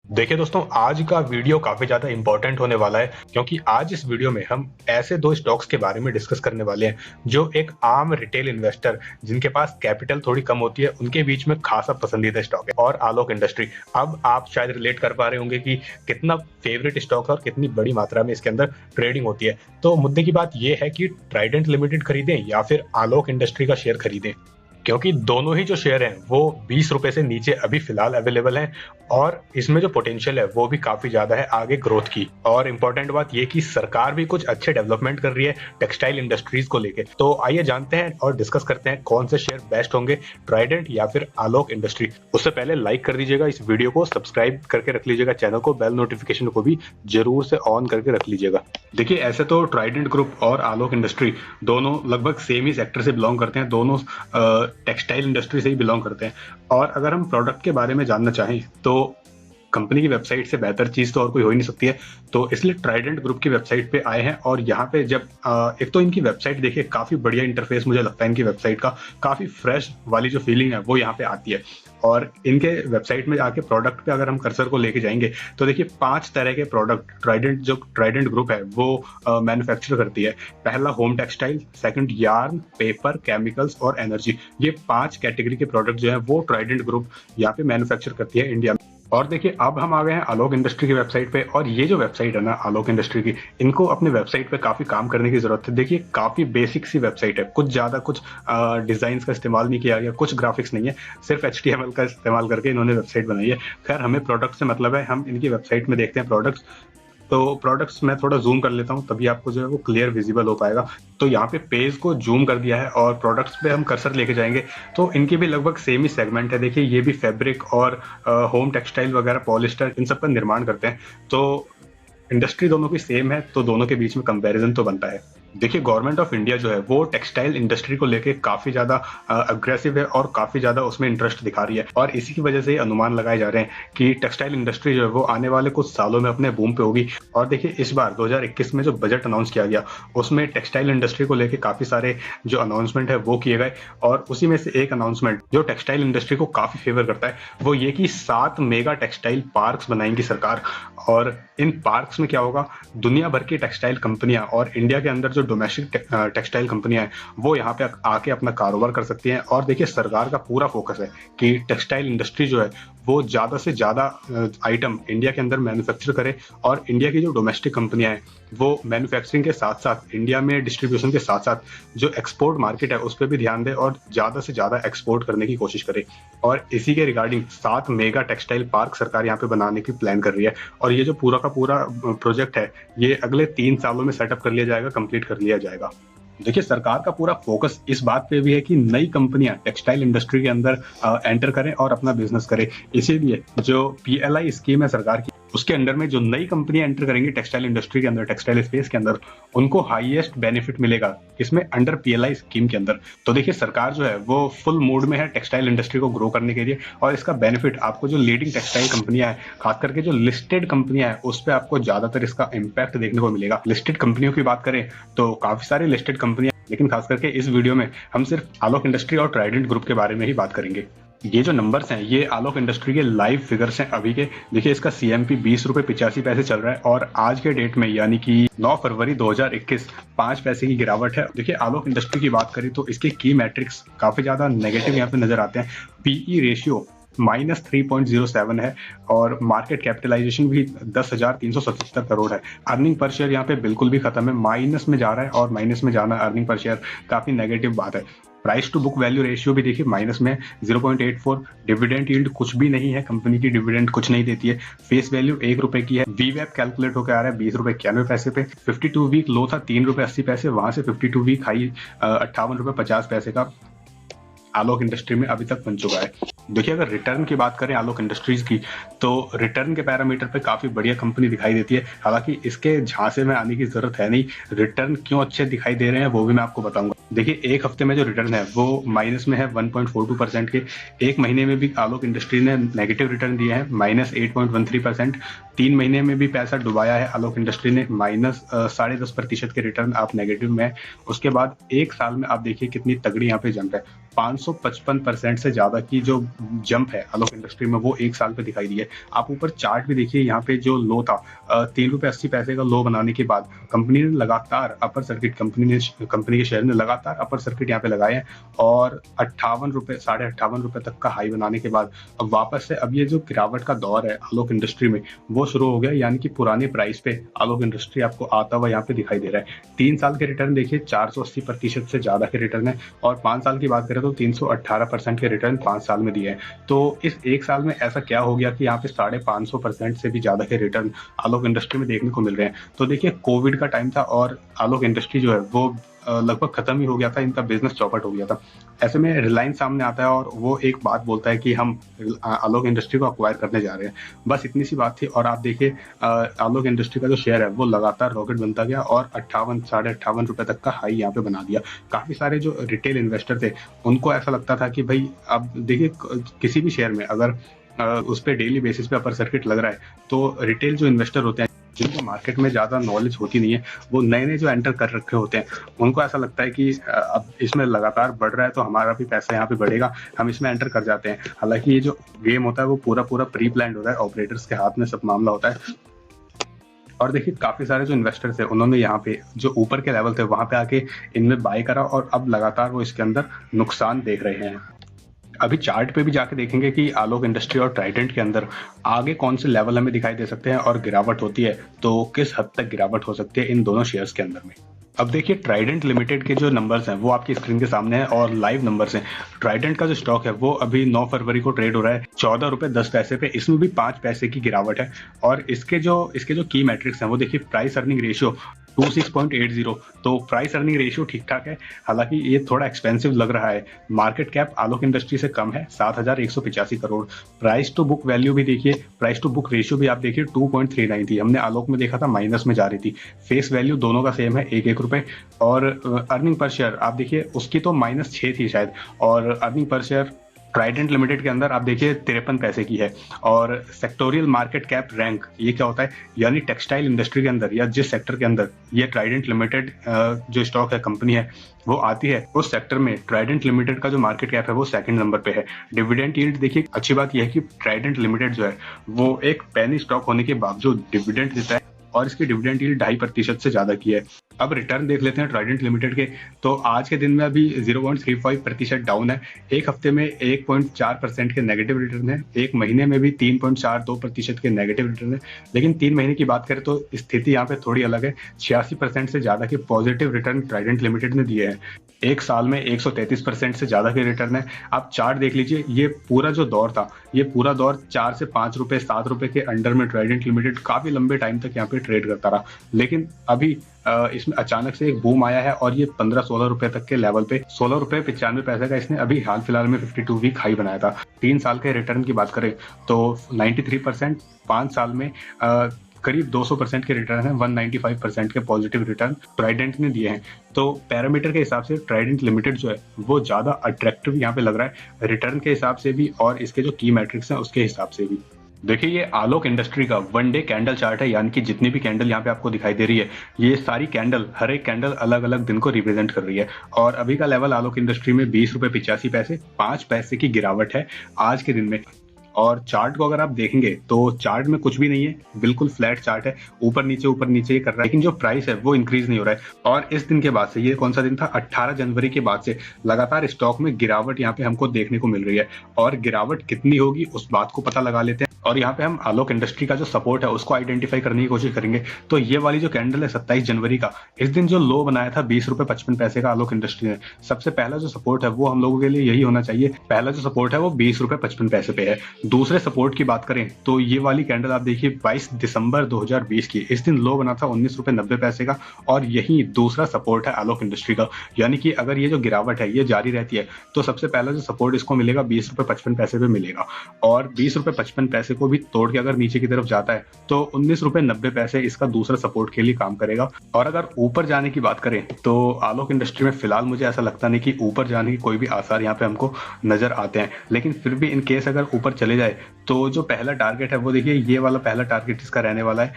देखिए दोस्तों, आज का वीडियो काफी ज्यादा इंपॉर्टेंट होने वाला है क्योंकि आज इस वीडियो में हम ऐसे दो स्टॉक्स के बारे में डिस्कस करने वाले हैं जो एक आम रिटेल इन्वेस्टर जिनके पास कैपिटल थोड़ी कम होती है उनके बीच में खासा पसंदीदा स्टॉक है। और आलोक इंडस्ट्री, अब आप शायद रिलेट कर पा रहे होंगे कि कितना फेवरेट स्टॉक है और कितनी बड़ी मात्रा में इसके अंदर ट्रेडिंग होती है। तो मुद्दे की बात यह है कि ट्राइडेंट लिमिटेड खरीदें या फिर आलोक इंडस्ट्री का शेयर खरीदें, क्योंकि दोनों ही जो शेयर हैं वो 20 रुपए से नीचे अभी फिलहाल अवेलेबल हैं और इसमें जो पोटेंशियल है वो भी काफी ज्यादा है आगे ग्रोथ की। और इम्पोर्टेंट बात ये कि सरकार भी कुछ अच्छे डेवलपमेंट कर रही है टेक्सटाइल इंडस्ट्रीज को लेके। तो आइए जानते हैं और डिस्कस करते हैं कौन से शेयर बेस्ट होंगे, ट्राइडेंट या फिर आलोक इंडस्ट्री। उससे पहले लाइक कर दीजिएगा इस वीडियो को, सब्सक्राइब करके रख लीजिएगा चैनल को, बेल नोटिफिकेशन को भी जरूर से ऑन करके रख लीजिएगा। देखिए, ऐसे तो ट्राइडेंट ग्रुप और आलोक इंडस्ट्री दोनों लगभग सेम ही सेक्टर से बिलोंग करते हैं, दोनों टेक्सटाइल इंडस्ट्री से ही बिलोंग करते हैं। और अगर हम प्रोडक्ट के बारे में जानना चाहें तो कंपनी की वेबसाइट से बेहतर चीज तो और कोई हो ही नहीं सकती है। तो इसलिए ट्राइडेंट ग्रुप की वेबसाइट पे आए हैं और यहाँ पे जब एक तो इनकी वेबसाइट देखिए, काफी बढ़िया इंटरफेस मुझे लगता है इनकी वेबसाइट का, काफी फ्रेश वाली जो फीलिंग है वो यहाँ पे आती है। और इनके वेबसाइट में आके प्रोडक्ट पे अगर हम कर्सर को लेके जाएंगे तो देखिए 5 तरह के प्रोडक्ट ट्राइडेंट ग्रुप है वो मैन्युफैक्चर करती है। पहला home textile, second yarn, paper, chemicals और एनर्जी। ये 5 कैटेगरी के प्रोडक्ट जो है वो ट्राइडेंट ग्रुप यहाँ पे मैन्युफैक्चर करती है इंडिया में। और देखिए, अब हम आ गए हैं आलोक इंडस्ट्री की वेबसाइट पे, और ये जो वेबसाइट है ना आलोक इंडस्ट्री की, इनको अपने वेबसाइट पे काफी काम करने की जरूरत है। देखिए, काफी बेसिक सी वेबसाइट है, कुछ ज्यादा कुछ डिजाइन का इस्तेमाल नहीं किया गया, कुछ ग्राफिक्स नहीं है, सिर्फ HTML का इस्तेमाल करके इन्होंने वेबसाइट बनाई है। खैर, हमें प्रोडक्ट से मतलब है, हम इनकी वेबसाइट में देखते हैं प्रोडक्ट्स। तो प्रोडक्ट्स मैं थोड़ा जूम कर लेता हूँ तभी आपको जो है वो क्लियर विजिबल हो पाएगा। तो यहाँ पे पेज को जूम कर दिया है और प्रोडक्ट्स पे हम कर्सर लेके जाएंगे तो इनके भी लगभग सेम ही सेगमेंट है। देखिए, ये भी फैब्रिक और होम टेक्सटाइल वगैरह, पॉलिस्टर, इन सब का निर्माण करते हैं। तो इंडस्ट्री दोनों की सेम है तो दोनों के बीच में कंपैरिजन तो बनता है। देखिए, गवर्नमेंट ऑफ इंडिया जो है वो टेक्सटाइल इंडस्ट्री को लेके काफी ज्यादा अग्रेसिव है और काफी ज्यादा उसमें इंटरेस्ट दिखा रही है, और इसी की वजह से अनुमान लगाए जा रहे हैं कि टेक्सटाइल इंडस्ट्री जो है वो आने वाले कुछ सालों में अपने बूम पे होगी। और देखिए, इस बार 2021 में जो बजट अनाउंस किया गया उसमें टेक्सटाइल इंडस्ट्री को लेके काफी सारे जो अनाउंसमेंट है वो किए गए, और उसी में से एक अनाउंसमेंट जो टेक्सटाइल इंडस्ट्री को काफी फेवर करता है वो ये कि 7 मेगा टेक्सटाइल पार्क्स बनाएंगी सरकार। और इन पार्क्स में क्या होगा, दुनिया भर की टेक्सटाइल कंपनियां और इंडिया के अंदर जो डोमेस्टिक टेक्सटाइल कंपनियां हैं वो यहाँ पे आके अपना कारोबार कर सकती हैं। और देखिए, सरकार का पूरा फोकस है कि टेक्सटाइल इंडस्ट्री जो है वो ज्यादा से ज्यादा आइटम इंडिया के अंदर मैन्युफैक्चर करे, और इंडिया की जो डोमेस्टिक कंपनियां हैं वो मैन्युफैक्चरिंग के साथ साथ इंडिया में डिस्ट्रीब्यूशन के साथ साथ जो एक्सपोर्ट मार्केट है उस पर भी ध्यान दे और ज्यादा से ज्यादा एक्सपोर्ट करने की कोशिश करे। और इसी के रिगार्डिंग 7 मेगा टेक्सटाइल पार्क सरकार यहाँ पे बनाने की प्लान कर रही है, और ये जो पूरा का पूरा प्रोजेक्ट है ये अगले 3 सालों में सेटअप कर लिया जाएगा, कंप्लीट कर लिया जाएगा। देखिए, सरकार का पूरा फोकस इस बात पे भी है कि नई कंपनियां टेक्सटाइल इंडस्ट्री के अंदर एंटर करें और अपना बिजनेस करें। इसीलिए जो PLI स्कीम है सरकार की, उसके अंडर में जो नई कंपनियां एंटर करेंगी टेक्सटाइल इंडस्ट्री के अंदर, टेक्सटाइल स्पेस के अंदर, उनको हाईएस्ट बेनिफिट मिलेगा इसमें अंडर PLI स्कीम के अंदर। तो देखिए, सरकार जो है वो फुल मूड में है टेक्सटाइल इंडस्ट्री को ग्रो करने के लिए, और इसका बेनिफिट आपको जो लीडिंग टेक्सटाइल कंपनियां हैं, खास करके जो लिस्टेड कंपनियां हैं, उस पर आपको ज्यादातर इसका इम्पैक्ट देखने को मिलेगा। लिस्टेड कंपनियों की बात करें तो काफी सारी लिस्टेड कंपनियां, लेकिन खास करके इस वीडियो में हम सिर्फ आलोक इंडस्ट्री और ट्राइडेंट ग्रुप के बारे में ही बात करेंगे। ये जो नंबर्स हैं ये आलोक इंडस्ट्री के लाइव फिगर्स हैं अभी के। देखिए, इसका CMP 20 रुपए 85 पैसे चल रहा है, और आज के डेट में यानी कि 9 फरवरी 2021 5 पैसे की गिरावट है। देखिए, आलोक इंडस्ट्री की बात करें तो इसके की मैट्रिक्स काफी ज्यादा नेगेटिव यहाँ पे नजर आते हैं। PE रेशियो -3.07 है, और मार्केट कैपिटलाइजेशन भी 10,377 करोड़ है। अर्निंग पर शेयर यहाँ पे बिल्कुल भी खत्म है, माइनस में जा रहा है, और माइनस में जाना अर्निंग पर शेयर काफी नेगेटिव बात है। Price to book value ratio भी देखिए माइनस में 0.84। डिविडेंड यील्ड कुछ भी नहीं है, कंपनी की डिविडेंड कुछ नहीं देती है। फेस वैल्यू 1 रुपए की है। VWAP कैलकुलेट होकर आ रहा है 20 रुपए 91 पैसे पे। 52 वीक लो था 3 रुपए 80 पैसे, वहां से 52 वीक हाई 58 रुपए 50 पैसे का आलोक इंडस्ट्री में अभी तक बन चुका है। देखिए, अगर रिटर्न की बात करें आलोक इंडस्ट्रीज की, तो रिटर्न के पैरामीटर पे काफी बढ़िया कंपनी दिखाई देती है। हालांकि इसके झांसे में आने की जरूरत है नहीं, रिटर्न क्यों अच्छे दिखाई दे रहे हैं वो भी मैं आपको बताऊंगा। देखिए, एक हफ्ते में जो रिटर्न है वो माइनस में है 1.42% के। एक महीने में भी आलोक इंडस्ट्री ने नेगेटिव रिटर्न दिए हैं -8.13%। 3 महीने में भी पैसा डुबाया है आलोक इंडस्ट्री ने, माइनस 10.5% के रिटर्न आप नेगेटिव में। उसके बाद 1 साल में आप देखिए कितनी तगड़ी यहाँ पे जंप है, 555% से ज्यादा की जो जंप है आलोक इंडस्ट्री में वो 1 साल पे दिखाई दी है। आप ऊपर चार्ट भी देखिए, यहाँ पे जो लो था 3.80 रुपए का लो बनाने के बाद कंपनी ने लगातार अपर सर्किट, कंपनी के शेयर ने लगातार अपर सर्किट यहाँ पे लगाए हैं और 58 रुपए तक का हाई बनाने के बाद अब वापस से अब ये जो गिरावट का दौर है आलोक इंडस्ट्री में वो शुरू हो गया, यानी कि पुराने प्राइस पे आलोक इंडस्ट्री आपको आता हुआ यहाँ पे दिखाई दे रहा है। 3 साल के रिटर्न देखिए 480% से ज्यादा के रिटर्न है और 5 साल की बात करें तो 318% के रिटर्न 5 साल में दिए हैं। तो इस 1 साल में ऐसा क्या हो गया कि यहाँ पे 550% से भी ज्यादा के रिटर्न आलोक इंडस्ट्री में देखने को मिल रहे हैं। तो देखिए कोविड का टाइम था और आलोक इंडस्ट्री जो है वो लगभग खत्म ही हो गया था, इनका बिजनेस चौपट हो गया था। ऐसे में रिलायंस सामने आता है और वो एक बात बोलता है कि हम आलोक इंडस्ट्री को अक्वायर करने जा रहे हैं। बस इतनी सी बात थी और आप देखिए आलोक इंडस्ट्री का जो शेयर है वो लगातार रॉकेट बनता गया और 58 रुपए तक का हाई यहाँ पे बना दिया। काफी सारे जो रिटेल इन्वेस्टर थे उनको ऐसा लगता था कि भाई अब देखिए किसी भी शेयर में अगर उस पर डेली बेसिस पे अपर सर्किट लग रहा है तो रिटेल जो इन्वेस्टर होते हैं जिनको मार्केट में ज्यादा नॉलेज होती नहीं है, वो नए जो एंटर कर रखे होते हैं उनको ऐसा लगता है कि अब इसमें लगातार बढ़ रहा है तो हमारा भी पैसा यहाँ पे बढ़ेगा, हम इसमें एंटर कर जाते हैं। हालांकि ये जो गेम होता है वो पूरा प्री प्लान्ड होता है, ऑपरेटर्स के हाथ में सब मामला होता है। और देखिए काफी सारे जो इन्वेस्टर्स थे उन्होंने यहाँ पे जो ऊपर के लेवल थे वहां पे आके इनमें बाय करा और अब लगातार वो इसके अंदर नुकसान देख रहे हैं। अभी चार्ट पे भी जाके देखेंगे कि आलोक इंडस्ट्री और ट्राइडेंट के अंदर आगे कौन से लेवल हमें दिखाई दे सकते हैं और गिरावट होती है तो किस हद तक गिरावट हो सकती है इन दोनों शेयर्स के अंदर में। अब देखिए ट्राइडेंट लिमिटेड के जो नंबर्स हैं वो आपकी स्क्रीन के सामने है और लाइव नंबर्स हैं। ट्राइडेंट का जो स्टॉक है वो अभी 9 फरवरी को ट्रेड हो रहा है 14 रुपए 10 पैसे पे, इसमें भी 5 पैसे की गिरावट है। और इसके जो की मैट्रिक्स हैं वो देखिए, प्राइस अर्निंग रेशियो 26.80, तो प्राइस अर्निंग रेशियो ठीक ठाक है। हालांकि ये थोड़ा एक्सपेंसिव लग रहा है। मार्केट कैप आलोक इंडस्ट्री से कम है 7,185 crore. Price to book value भी देखिए, प्राइस टू बुक रेशियो भी आप देखिए 2.39 थी, हमने आलोक में देखा था माइनस में जा रही थी। फेस वैल्यू दोनों का सेम है 1 रुपए। और अर्निंग पर शेयर आप देखिए उसकी तो -6 थी शायद, और earning per share Trident limited के अंदर आप देखिए 53 पैसे की है। और सेक्टोरियल मार्केट कैप रैंक ये क्या होता है, यानी टेक्सटाइल इंडस्ट्री के अंदर या जिस सेक्टर के अंदर ये ट्राइडेंट लिमिटेड जो स्टॉक है, कंपनी है, वो आती है उस सेक्टर में ट्राइडेंट लिमिटेड का जो मार्केट कैप है वो 2nd नंबर पे है। डिविडेंड यील्ड देखिए, अच्छी बात यह है कि ट्राइडेंट लिमिटेड जो है वो एक पेनी स्टॉक होने के बावजूद डिविडेंड देता है और इसकी डिविडेंड यील्ड 2.5% से ज्यादा की है। अब रिटर्न देख लेते हैं ट्राइडेंट लिमिटेड के, तो आज के दिन में अभी 0.35% डाउन है। एक हफ्ते में 1.4% के नेगेटिव रिटर्न है, एक महीने में भी 3.42% के नेगेटिव रिटर्न है। लेकिन 3 महीने की बात करें तो स्थिति यहाँ पे थोड़ी अलग है, 86% से ज्यादा के पॉजिटिव रिटर्न ट्राइडेंट लिमिटेड ने दिए हैं। एक साल में 133% से ज्यादा के रिटर्न है। आप चार्ट देख लीजिए, ये पूरा जो दौर था, ये पूरा दौर 4 से 5 रुपए 7 रुपए के अंडर में ट्राइडेंट लिमिटेड काफी लंबे टाइम तक यहाँ पे ट्रेड करता रहा। लेकिन अभी इसमें अचानक से एक बूम आया है और ये 15-16 रुपए तक के लेवल पे 16 रुपए 95 पैसे का इसने अभी हाल फिलहाल में 52 वीक हाई बनाया था। 3 साल के रिटर्न की बात करें तो 93%, 5 साल में करीब 200% के रिटर्न है, 195% के पॉजिटिव रिटर्न ट्राइडेंट ने दिए हैं। तो पैरामीटर के हिसाब से ट्राइडेंट लिमिटेड जो है वो ज्यादा अट्रैक्टिव यहाँ पे लग रहा है, रिटर्न के हिसाब से भी और इसके जो की मैट्रिक्स हैं उसके हिसाब से भी। देखिए ये आलोक इंडस्ट्री का 1 डे कैंडल चार्ट है, यानी कि जितनी भी कैंडल यहाँ पे आपको दिखाई दे रही है ये सारी कैंडल, हर एक कैंडल अलग अलग दिन को रिप्रेजेंट कर रही है। और अभी का लेवल आलोक इंडस्ट्री में 20 रुपए 85 पैसे, 5 पैसे की गिरावट है आज के दिन में। और चार्ट को अगर आप देखेंगे तो चार्ट में कुछ भी नहीं है, बिल्कुल फ्लैट चार्ट है, ऊपर नीचे ये कर रहा है, लेकिन जो प्राइस है वो इंक्रीज नहीं हो रहा है। और इस दिन के बाद से, ये कौन सा दिन था, 18 जनवरी के बाद से लगातार स्टॉक में गिरावट यहाँ पे हमको देखने को मिल रही है। और गिरावट कितनी होगी उस बात को पता लगा लेते हैं और यहाँ पे हम आलोक इंडस्ट्री का जो सपोर्ट है उसको आइडेंटिफाई करने की कोशिश करेंगे। तो ये वाली जो कैंडल है 27 जनवरी का, इस दिन जो लो बनाया था 20 रुपए 55 पैसे का आलोक इंडस्ट्री ने, सबसे पहला जो सपोर्ट है वो हम लोगों के लिए यही होना चाहिए। पहला जो सपोर्ट है वो 20 रुपए 55 पैसे पे है। दूसरे सपोर्ट की बात करें तो ये वाली कैंडल आप देखिए 22 दिसंबर 2020 की, इस दिन लो बना था 19 रुपए 90 पैसे का और यही दूसरा सपोर्ट है आलोक इंडस्ट्री का। यानी कि अगर ये जो गिरावट है ये जारी रहती है तो सबसे पहला जो सपोर्ट इसको मिलेगा 20 रुपए 55 पैसे पे मिलेगा। और 20 रुपए 55 पैसे पैसे को भी तोड़ के अगर नीचे की तरफ जाता है तो 19 रुपए 90 पैसे इसका दूसरा सपोर्ट के लिए काम करेगा। और अगर ऊपर जाने की बात करें तो आलोक इंडस्ट्री में फिलहाल मुझे ऐसा लगता नहीं कि ऊपर जाने की कोई भी आसार यहाँ पे हमको नजर आते हैं, लेकिन फिर भी इन केस अगर ऊपर चले जाए तो जो पहला टारगेट है वो देखिए ये वाला पहला टारगेट इसका रहने वाला है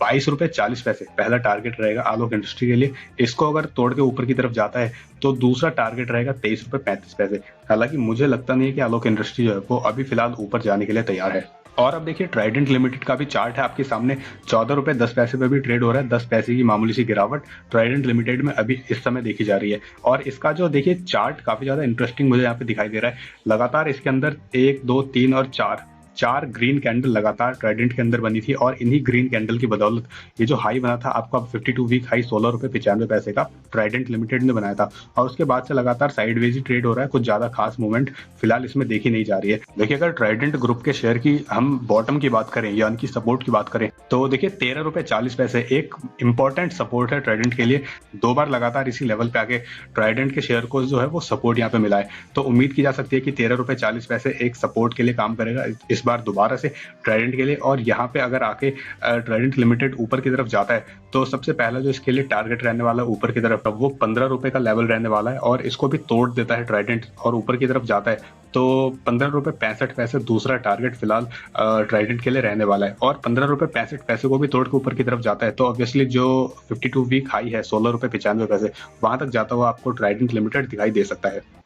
22.40 रुपए पहला टारगेट रहेगा आलोक इंडस्ट्री के लिए। इसको अगर तोड़ के ऊपर की तरफ जाता है तो दूसरा टारगेट रहेगा 23.35 रुपए। हालांकि मुझे लगता नहीं है कि आलोक इंडस्ट्री जो है वो अभी फिलहाल ऊपर जाने के लिए तैयार है। और अब देखिए ट्राइडेंट लिमिटेड का भी चार्ट है आपके सामने, 14 रुपए 10 पैसे पे भी ट्रेड हो रहा है, 10 पैसे की मामूली सी गिरावट ट्राइडेंट लिमिटेड में अभी इस समय देखी जा रही है। और इसका जो देखिए चार्ट काफी ज्यादा इंटरेस्टिंग मुझे यहाँ पे दिखाई दे रहा है। लगातार इसके अंदर 1 2 3 और 4 ग्रीन कैंडल लगातार ट्राइडेंट के अंदर बनी थी और इन्हीं ग्रीन कैंडल की बदौलत ये जो हाई बना था आपका 52 वीक हाई 16 रुपए 95 पैसे का ट्राइडेंट लिमिटेड ने बनाया था। और उसके बाद से लगातार साइडवेज ही ट्रेड हो रहा है, कुछ ज्यादा खास मूवमेंट फिलहाल इसमें देखी नहीं जा रही है। देखिए अगर ट्राइडेंट ग्रुप के शेयर की हम बॉटम की बात करें या उनकी सपोर्ट की बात करें तो देखिए 13 रुपए 40 पैसे एक इंपॉर्टेंट सपोर्ट है ट्राइडेंट के लिए। 2 बार लगातार इसी लेवल पे आके ट्राइडेंट के शेयर को जो है वो सपोर्ट यहाँ पे मिला है, तो उम्मीद की जा सकती है कि 13 रुपए 40 पैसे एक सपोर्ट के लिए काम करेगा इस बार दोबारा से ट्राइडेंट के लिए। और यहाँ पे अगर आके ट्राइडेंट लिमिटेड ऊपर की तरफ जाता है तो सबसे पहला जो इसके लिए टारगेट रहने वाला है ऊपर की तरफ वो 15 रुपए का लेवल रहने वाला है। और इसको भी तोड़ देता है ट्राइडेंट और ऊपर की तरफ जाता है तो 15 रुपए 65 पैसे दूसरा टारगेट फिलहाल ट्राइडेंट के लिए रहने वाला है। और 15 रुपए 65 पैसे को भी तोड़ के ऊपर की तरफ जाता है तो ऑब्वियसली जो 52 वीक हाई है 16 रुपए 95 पैसे वहां तक जाता हुआ आपको ट्राइडेंट लिमिटेड दिखाई दे सकता है।